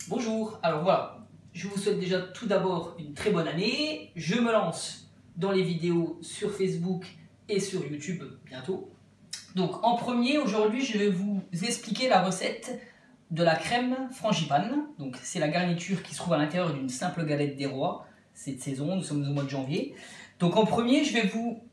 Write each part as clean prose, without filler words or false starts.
Bonjour, alors voilà, je vous souhaite déjà tout d'abord une très bonne année. Je me lance dans les vidéos sur Facebook et sur YouTube bientôt. Donc en premier, aujourd'hui, je vais vous expliquer la recette de la crème frangipane. Donc c'est la garniture qui se trouve à l'intérieur d'une simple galette des rois. Cette saison, nous sommes au mois de janvier. Donc en premier, je vais vous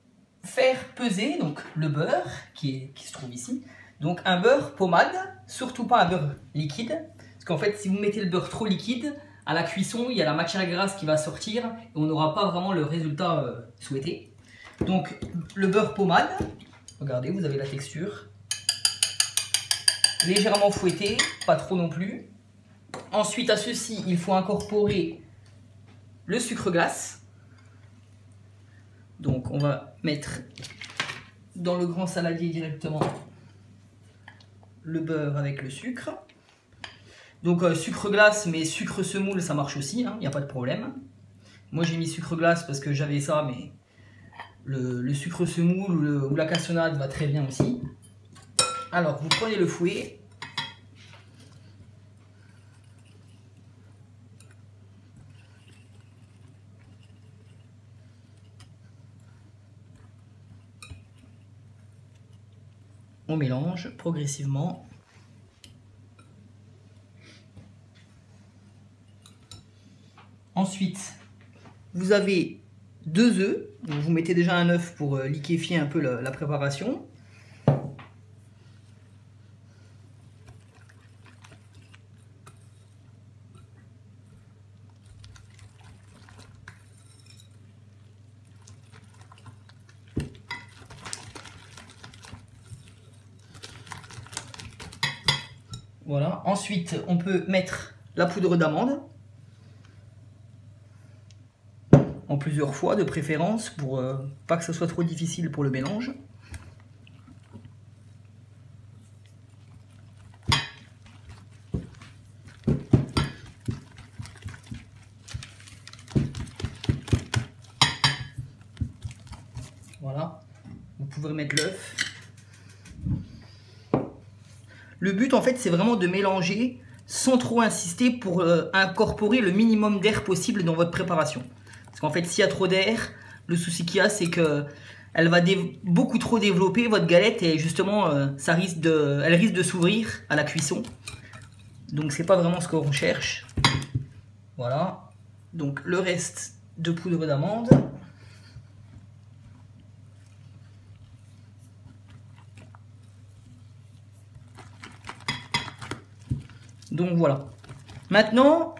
faire peser donc, le beurre qui se trouve ici. Donc un beurre pommade, surtout pas un beurre liquide. Parce qu'en fait, si vous mettez le beurre trop liquide, à la cuisson, il y a la matière grasse qui va sortir et on n'aura pas vraiment le résultat souhaité. Donc le beurre pommade, regardez, vous avez la texture. Légèrement fouetté, pas trop non plus. Ensuite à ceci, il faut incorporer le sucre glace. Donc on va mettre dans le grand saladier directement le beurre avec le sucre. Donc sucre glace, mais sucre semoule, ça marche aussi, il n'y a pas de problème. Moi j'ai mis sucre glace parce que j'avais ça, mais le sucre semoule ou la cassonade va très bien aussi. Alors vous prenez le fouet. On mélange progressivement. Ensuite, vous avez 2 œufs. Donc vous mettez déjà un œuf pour liquéfier un peu la préparation. Voilà. Ensuite, on peut mettre la poudre d'amande. En plusieurs fois de préférence pour pas que ce soit trop difficile pour le mélange. Voilà, vous pouvez remettre l'œuf. Le but en fait c'est vraiment de mélanger sans trop insister pour incorporer le minimum d'air possible dans votre préparation. Parce qu'en fait s'il y a trop d'air, le souci qu'il y a c'est que elle va beaucoup trop développer votre galette et justement elle risque de s'ouvrir à la cuisson. Donc c'est pas vraiment ce qu'on recherche. Voilà, donc le reste de poudre d'amande. Donc voilà. Maintenant,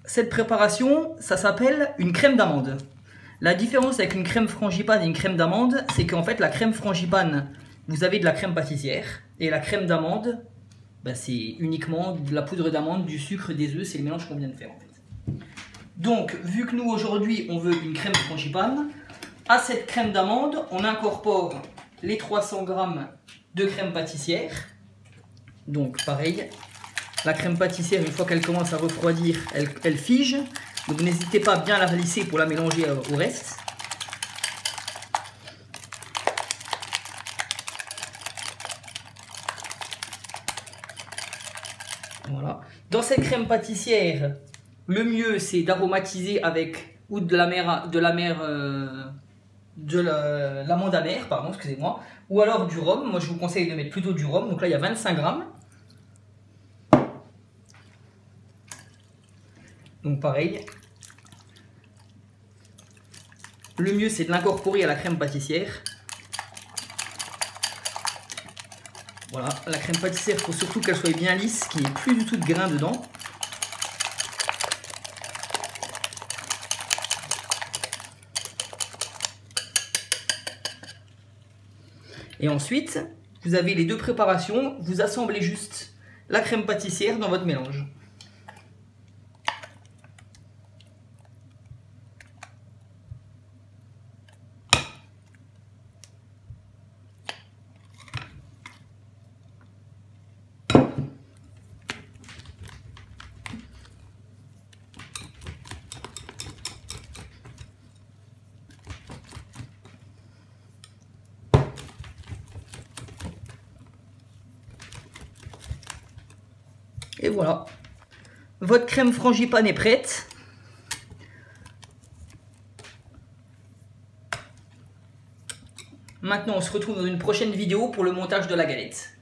cette préparation, ça s'appelle une crème d'amande. La différence avec une crème frangipane et une crème d'amande, c'est qu'en fait la crème frangipane, vous avez de la crème pâtissière. Et la crème d'amande, bah, c'est uniquement de la poudre d'amande, du sucre, des œufs, c'est le mélange qu'on vient de faire en fait. Donc, vu que nous aujourd'hui on veut une crème frangipane, à cette crème d'amande, on incorpore les 300 g de crème pâtissière. Donc pareil. La crème pâtissière, une fois qu'elle commence à refroidir, elle fige. Donc n'hésitez pas à bien la lisser pour la mélanger au reste. Voilà. Dans cette crème pâtissière, le mieux c'est d'aromatiser avec ou de l'amande amère, pardon, excusez-moi, ou alors du rhum. Moi je vous conseille de mettre plutôt du rhum. Donc là il y a 25 g. Donc pareil, le mieux c'est de l'incorporer à la crème pâtissière. Voilà, la crème pâtissière, il faut surtout qu'elle soit bien lisse, qu'il n'y ait plus du tout de grains dedans. Et ensuite, vous avez les deux préparations, vous assemblez juste la crème pâtissière dans votre mélange. Et voilà. Votre crème frangipane est prête. Maintenant, on se retrouve dans une prochaine vidéo pour le montage de la galette.